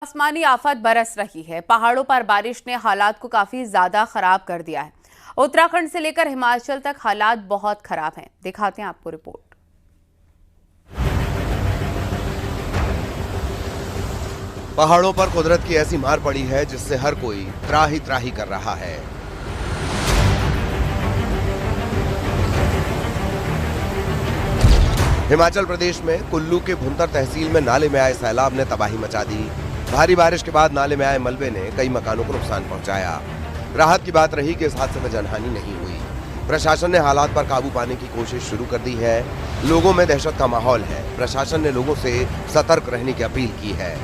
आसमानी आफत बरस रही है। पहाड़ों पर बारिश ने हालात को काफी ज्यादा खराब कर दिया है। उत्तराखंड से लेकर हिमाचल तक हालात बहुत खराब हैं। दिखाते हैं आपको रिपोर्ट। पहाड़ों पर कुदरत की ऐसी मार पड़ी है जिससे हर कोई त्राही त्राही कर रहा है। हिमाचल प्रदेश में कुल्लू के भुंतर तहसील में नाले में आए सैलाब ने तबाही मचा दी। भारी बारिश के बाद नाले में आए मलबे ने कई मकानों को नुकसान पहुंचाया। राहत की बात रही कि इस हादसे में जनहानि नहीं हुई। प्रशासन ने हालात पर काबू पाने की कोशिश शुरू कर दी है। लोगों में दहशत का माहौल है। प्रशासन ने लोगों से सतर्क रहने की अपील की है।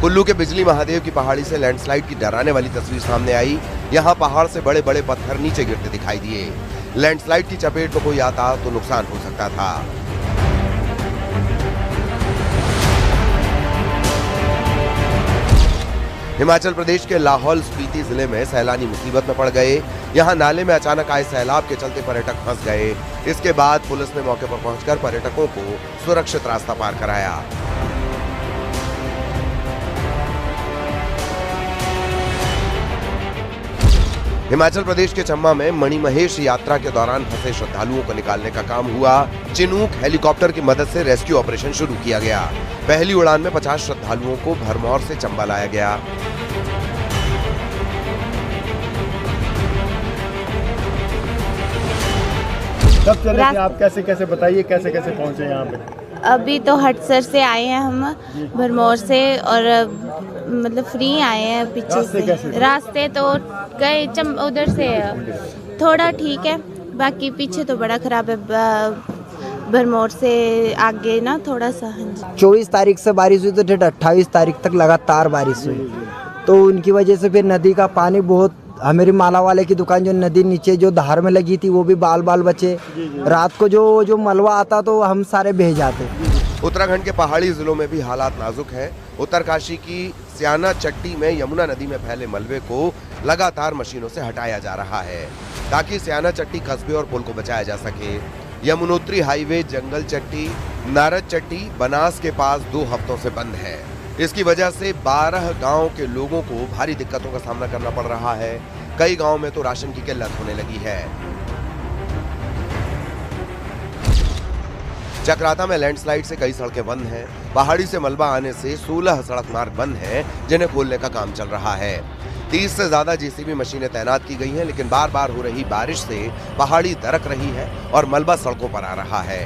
कुल्लू के बिजली महादेव की पहाड़ी से लैंडस्लाइड की डराने वाली तस्वीर सामने आई। यहां पहाड़ से बड़े बड़े पत्थर नीचे गिरते दिखाई दिए। लैंडस्लाइड की चपेट में कोई आता तो नुकसान हो सकता था। हिमाचल प्रदेश के लाहौल स्पीति जिले में सैलानी मुसीबत में पड़ गए। यहां नाले में अचानक आए सैलाब के चलते पर्यटक फंस गए। इसके बाद पुलिस ने मौके पर पहुंचकर पर्यटकों को सुरक्षित रास्ता पार कराया। हिमाचल प्रदेश के चम्बा में मणिमहेश यात्रा के दौरान फंसे श्रद्धालुओं को निकालने का काम हुआ। चिनूक हेलीकॉप्टर की मदद से रेस्क्यू ऑपरेशन शुरू किया गया। पहली उड़ान में 50 श्रद्धालुओं को भरमौर से चंबा लाया गया। कब चले थे आप? कैसे बताइए, कैसे पहुंचे यहाँ पे? अभी तो हटसर से आए हैं हम, भरमौर से, और मतलब फ्री आए हैं पीछे से। रास्ते तो गए उधर से थोड़ा ठीक है, बाकी पीछे तो बड़ा खराब है। भरमौर से आगे ना थोड़ा सा। 24 तारीख से बारिश हुई तो डेट 28 तारीख तक लगातार बारिश हुई, तो उनकी वजह से फिर नदी का पानी बहुत, हमारी माला वाले की दुकान जो नदी नीचे जो धार में लगी थी वो भी बाल बचे। रात को जो मलबा आता तो हम सारे बह जाते। उत्तराखंड के पहाड़ी जिलों में भी हालात नाजुक हैं। उत्तरकाशी की स्याना चट्टी में यमुना नदी में फैले मलबे को लगातार मशीनों से हटाया जा रहा है ताकि स्याना चट्टी कस्बे और पुल को बचाया जा सके। यमुनोत्री हाईवे जंगल चट्टी नारद चट्टी बनास के पास 2 हफ्तों से बंद है। इसकी वजह से 12 गांव के लोगों को भारी दिक्कतों का सामना करना पड़ रहा है। कई गांव में तो राशन की किल्लत होने लगी है। चक्राता में लैंडस्लाइड से कई सड़कें बंद हैं। पहाड़ी से मलबा आने से 16 सड़क मार्ग बंद हैं जिन्हें खोलने का काम चल रहा है। 30 से ज्यादा जेसीबी मशीनें तैनात की गई हैं, लेकिन बार बार हो रही बारिश से पहाड़ी दरक रही है और मलबा सड़कों पर आ रहा है।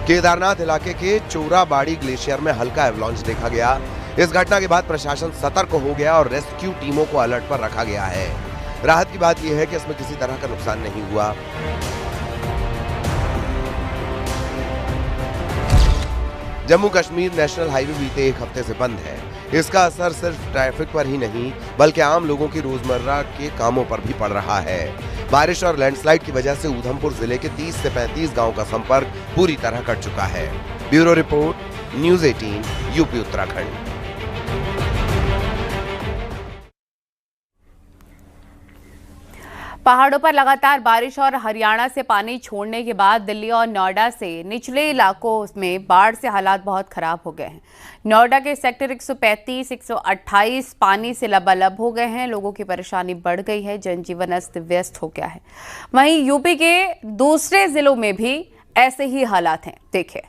केदारनाथ इलाके के चोराबाड़ी ग्लेशियर में हल्का एवलांच देखा गया। इस घटना के बाद प्रशासन सतर्क हो गया और रेस्क्यू टीमों को अलर्ट पर रखा गया है। राहत की बात यह है कि इसमें किसी तरह का नुकसान नहीं हुआ। जम्मू कश्मीर नेशनल हाईवे बीते 1 हफ्ते से बंद है। इसका असर सिर्फ ट्रैफिक पर ही नहीं बल्कि आम लोगों की रोजमर्रा के कामों पर भी पड़ रहा है। बारिश और लैंडस्लाइड की वजह से उधमपुर जिले के 30 से 35 गांवों का संपर्क पूरी तरह कट चुका है। Bureau report, news 18, UP Uttarakhand. पहाड़ों पर लगातार बारिश और हरियाणा से पानी छोड़ने के बाद दिल्ली और नोएडा से निचले इलाकों में बाढ़ से हालात बहुत खराब हो गए हैं। नोएडा के सेक्टर 135, 128 पानी से लबालब हो गए हैं। लोगों की परेशानी बढ़ गई है, जनजीवन अस्त व्यस्त हो गया है। वहीं यूपी के दूसरे जिलों में भी ऐसे ही हालात हैं। देखिए।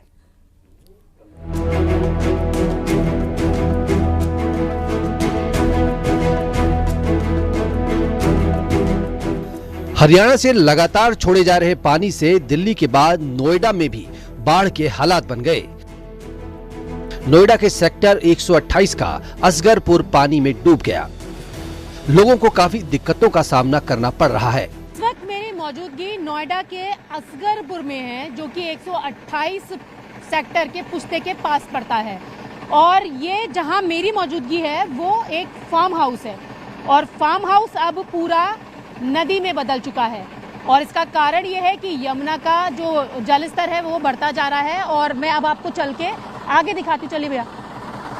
हरियाणा से लगातार छोड़े जा रहे पानी से दिल्ली के बाद नोएडा में भी बाढ़ के हालात बन गए। नोएडा के सेक्टर 128 का असगरपुर पानी में डूब गया। लोगों को काफी दिक्कतों का सामना करना पड़ रहा है। इस वक्त मेरी मौजूदगी नोएडा के असगरपुर में है, जो कि 128 सेक्टर के पुश्ते के पास पड़ता है। और ये जहां मेरी मौजूदगी है वो एक फार्म हाउस है, और फार्म हाउस अब पूरा नदी में बदल चुका है। और इसका कारण ये है कि यमुना का जो जल स्तर है वो बढ़ता जा रहा है। और मैं अब आपको चल के आगे दिखाती, चलिए भैया,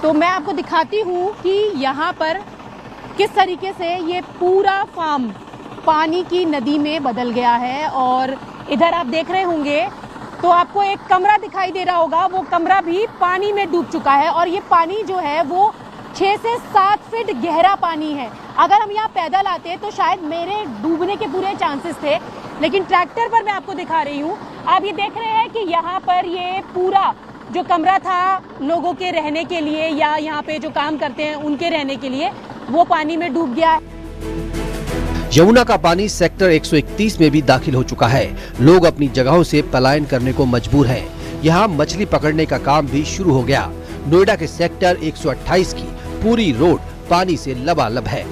तो मैं आपको दिखाती हूँ कि यहाँ पर किस तरीके से ये पूरा फार्म पानी की नदी में बदल गया है और इधर आप देख रहे होंगे तो आपको एक कमरा दिखाई दे रहा होगा, वो कमरा भी पानी में डूब चुका है और ये पानी जो है वो 6 से 7 फीट गहरा पानी है। अगर हम यहाँ पैदल आते तो शायद मेरे डूबने के पूरे चांसेस थे, लेकिन ट्रैक्टर पर मैं आपको दिखा रही हूँ। आप ये देख रहे हैं कि यहाँ पर ये पूरा जो कमरा था लोगों के रहने के लिए या यहाँ पे जो काम करते हैं उनके रहने के लिए, वो पानी में डूब गया है। यमुना का पानी सेक्टर 131 में भी दाखिल हो चुका है। लोग अपनी जगहों से पलायन करने को मजबूर हैं। यहाँ मछली पकड़ने का काम भी शुरू हो गया। नोएडा के सेक्टर 128 की पूरी रोड पानी से लबालब है।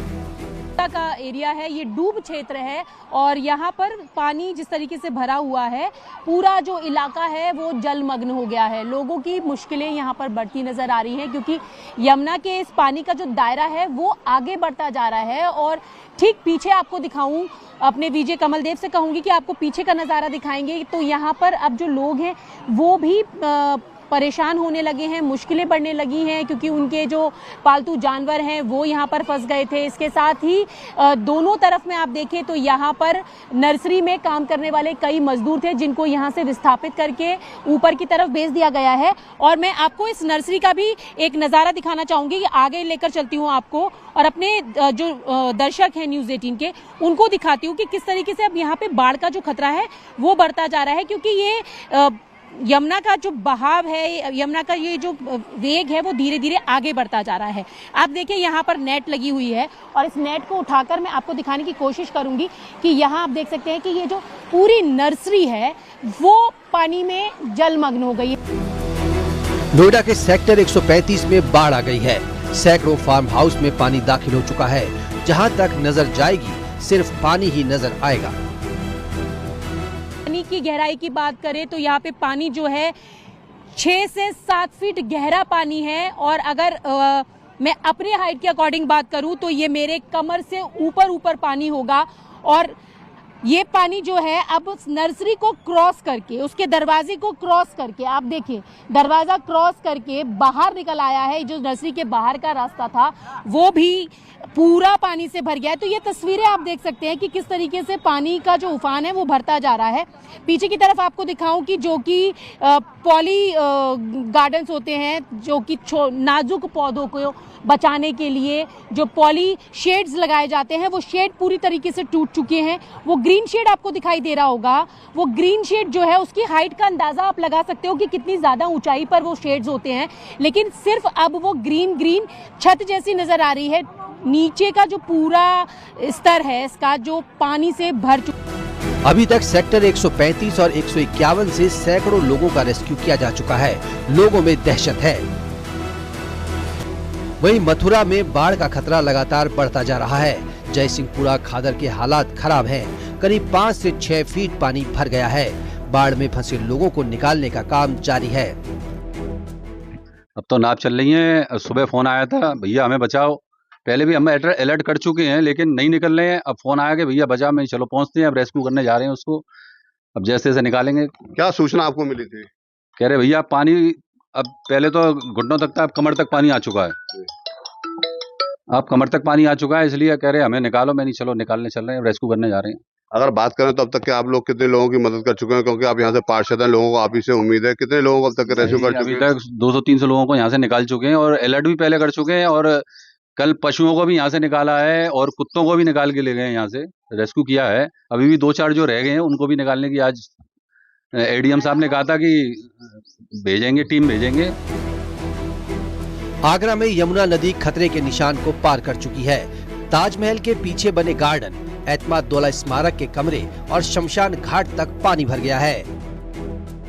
का एरिया है, ये डूब क्षेत्र है और यहाँ पर पानी जिस तरीके से भरा हुआ है, पूरा जो इलाका है वो जलमग्न हो गया है। लोगों की मुश्किलें यहाँ पर बढ़ती नजर आ रही हैं क्योंकि यमुना के इस पानी का जो दायरा है वो आगे बढ़ता जा रहा है। और ठीक पीछे आपको दिखाऊं, अपने विजय कमलदेव से कहूंगी कि आपको पीछे का नज़ारा दिखाएंगे तो यहाँ पर अब जो लोग हैं वो भी परेशान होने लगे हैं, मुश्किलें बढ़ने लगी हैं क्योंकि उनके जो पालतू जानवर हैं वो यहाँ पर फंस गए थे। इसके साथ ही दोनों तरफ में आप देखें तो यहाँ पर नर्सरी में काम करने वाले कई मजदूर थे जिनको यहाँ से विस्थापित करके ऊपर की तरफ भेज दिया गया है। और मैं आपको इस नर्सरी का भी एक नज़ारा दिखाना चाहूँगी, आगे लेकर चलती हूँ आपको और अपने जो दर्शक हैं न्यूज़ 18 के उनको दिखाती हूँ कि किस तरीके से अब यहाँ पे बाढ़ का जो खतरा है वो बढ़ता जा रहा है क्योंकि ये यमुना का जो बहाव है, यमुना का ये जो वेग है वो धीरे धीरे आगे बढ़ता जा रहा है। आप देखिए यहाँ पर नेट लगी हुई है और इस नेट को उठाकर मैं आपको दिखाने की कोशिश करूंगी कि यहाँ आप देख सकते हैं कि ये जो पूरी नर्सरी है वो पानी में जलमग्न हो गई है। नोएडा के सेक्टर 135 में बाढ़ आ गई है। सैकड़ों फार्म हाउस में पानी दाखिल हो चुका है। जहाँ तक नजर जाएगी सिर्फ पानी ही नजर आएगा। पानी की गहराई की बात करें तो यहाँ पे पानी जो है 6 से 7 फीट गहरा पानी है और अगर मैं अपने हाइट के अकॉर्डिंग बात करूँ तो ये मेरे कमर से ऊपर पानी होगा। और ये पानी जो है अब उस नर्सरी को क्रॉस करके, उसके दरवाजे को क्रॉस करके, आप देखिए दरवाजा क्रॉस करके बाहर निकल आया है। जो नर्सरी के बाहर का रास्ता था वो भी पूरा पानी से भर गया है। तो ये तस्वीरें आप देख सकते हैं कि किस तरीके से पानी का जो उफान है वो भरता जा रहा है। पीछे की तरफ आपको दिखाऊं कि जो कि पॉली गार्डन्स होते हैं, जो कि नाजुक पौधों को बचाने के लिए जो पॉली शेड्स लगाए जाते हैं वो शेड पूरी तरीके से टूट चुके हैं। वो ग्रीन शेड आपको दिखाई दे रहा होगा, वो ग्रीन शेड जो है उसकी हाइट का अंदाजा आप लगा सकते हो कि कितनी ज़्यादा ऊंचाई पर वो शेड्स होते हैं, लेकिन सिर्फ अब वो ग्रीन छत जैसी नज़र आ रही है। नीचे का जो पूरा स्तर है इसका जो पानी से भर चुका। अभी तक सेक्टर 135 और 151 से सैकड़ों लोगों का रेस्क्यू किया जा चुका है। लोगों में दहशत है। वहीं मथुरा में बाढ़ का खतरा लगातार बढ़ता जा रहा है। जयसिंहपुरा खादर के हालात खराब हैं। करीब 5 से 6 फीट पानी भर गया है। बाढ़ में फंसे लोगों को निकालने का काम जारी है। अब तो नाव चल रही है। सुबह फोन आया था, भैया हमें बचाओ। पहले भी हम अलर्ट कर चुके हैं लेकिन नहीं निकल रहे हैं। अब फोन आया कि भैया बचा, मैं चलो पहुंचते हैं, अब रेस्क्यू करने जा रहे हैं उसको। अब जैसे जैसे निकालेंगे। क्या सूचना आपको मिली थी? कह रहे भैया पानी अब पहले तो घुटनों तक था, अब कमर तक पानी आ चुका है। अब कमर तक पानी आ चुका है, इसलिए कह रहे हमें निकालो। मैं नहीं, चलो निकालने चल रहे हैं, रेस्क्यू करने जा रहे हैं। अगर बात करें तो अब तक के आप लोग कितने लोगों की मदद कर चुके हैं? क्योंकि आप यहाँ से पार्षद हैं, लोगों को आप ही से उम्मीद है। कितने लोगों को अब तक रेस्क्यू कर चुके हैं? अभी तक 200-300 लोगों को यहाँ से निकाल चुके हैं और अलर्ट भी पहले कर चुके हैं और कल पशुओं को भी यहाँ से निकाला है और कुत्तों को भी निकाल के ले गए, यहाँ से रेस्क्यू किया है। अभी भी 2-4 जो रह गए हैं उनको भी निकालने की आज एडीएम साहब ने कहा था कि भेजेंगे, टीम भेजेंगे। आगरा में यमुना नदी खतरे के निशान को पार कर चुकी है। ताजमहल के पीछे बने गार्डन, एतमादुल्ला स्मारक के कमरे और शमशान घाट तक पानी भर गया है।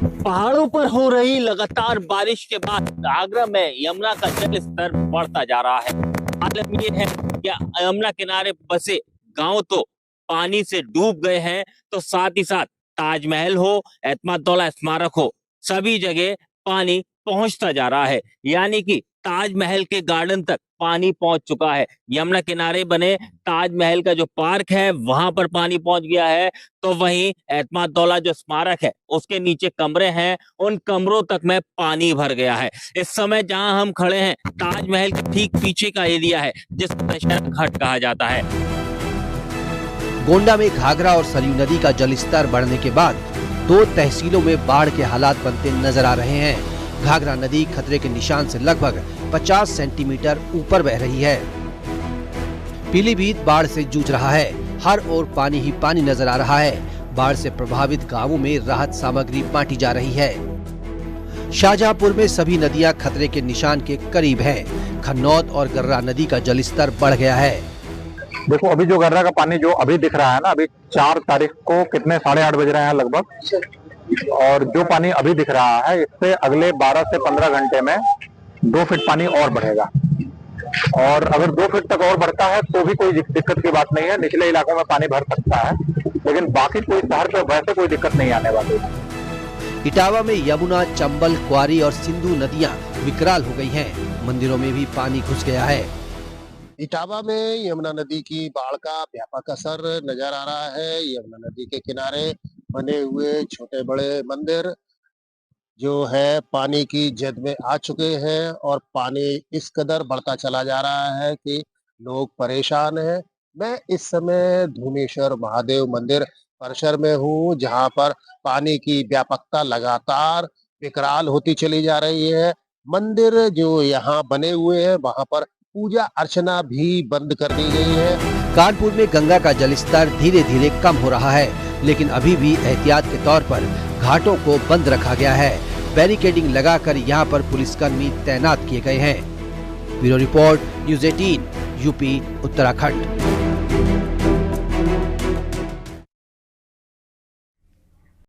पहाड़ों पर हो रही लगातार बारिश के बाद आगरा में यमुना का जल स्तर बढ़ता जा रहा है। मालूम ये है कि यमुना किनारे बसे गांव तो पानी से डूब गए हैं, तो साथ ही साथ ताजमहल हो, एतमादुल्ला स्मारक हो, सभी जगह पानी पहुंचता जा रहा है। यानी कि ताजमहल के गार्डन तक पानी पहुंच चुका है। यमुना किनारे बने ताजमहल का जो पार्क है वहां पर पानी पहुंच गया है, तो वहीं एतमादुल्ला जो स्मारक है उसके नीचे कमरे हैं, उन कमरों तक में पानी भर गया है। इस समय जहां हम खड़े हैं ताजमहल के ठीक पीछे का एरिया है जिसको दशहरा घाट कहा जाता है। गोंडा में घाघरा और सरयू नदी का जलस्तर बढ़ने के बाद दो तहसीलों में बाढ़ के हालात बनते नजर आ रहे हैं। घाघरा नदी खतरे के निशान से लगभग 50 सेंटीमीटर ऊपर बह रही है। पीलीभीत बाढ़ से जूझ रहा है। हर ओर पानी ही पानी नजर आ रहा है। बाढ़ से प्रभावित गांवों में राहत सामग्री बांटी जा रही है। शाहजहांपुर में सभी नदियां खतरे के निशान के करीब हैं। खन्नौद और गर्रा नदी का जलस्तर बढ़ गया है। देखो अभी जो गर्रा का पानी जो अभी दिख रहा है ना, अभी 4 तारीख को कितने 8:30 बज रहे हैं लगभग, और जो पानी अभी दिख रहा है इससे अगले 12 से 15 घंटे में 2 फीट पानी और बढ़ेगा। और अगर 2 फीट तक और बढ़ता है तो भी कोई दिक्कत की बात नहीं है। निचले इलाकों में पानी भर सकता है, लेकिन बाकी कोई शहर पे वैसे कोई दिक्कत नहीं आने वाली। इटावा में यमुना, चंबल, क्वारी और सिंधु नदियां विकराल हो गई हैं। मंदिरों में भी पानी घुस गया है। इटावा में यमुना नदी की बाढ़ का व्यापक असर नजर आ रहा है। यमुना नदी के किनारे बने हुए छोटे बड़े मंदिर जो है पानी की जद में आ चुके हैं और पानी इस कदर बढ़ता चला जा रहा है कि लोग परेशान हैं। मैं इस समय धूमेश्वर महादेव मंदिर परिसर में हूँ, जहाँ पर पानी की व्यापकता लगातार विकराल होती चली जा रही है। मंदिर जो यहाँ बने हुए हैं वहाँ पर पूजा अर्चना भी बंद कर दी गई है। कानपुर में गंगा का जलस्तर धीरे धीरे कम हो रहा है, लेकिन अभी भी एहतियात के तौर पर घाटों को बंद रखा गया है। बैरिकेडिंग लगाकर यहाँ पर पुलिसकर्मी तैनात किए गए हैं। Bureau report, news 18, UP, Uttarakhand.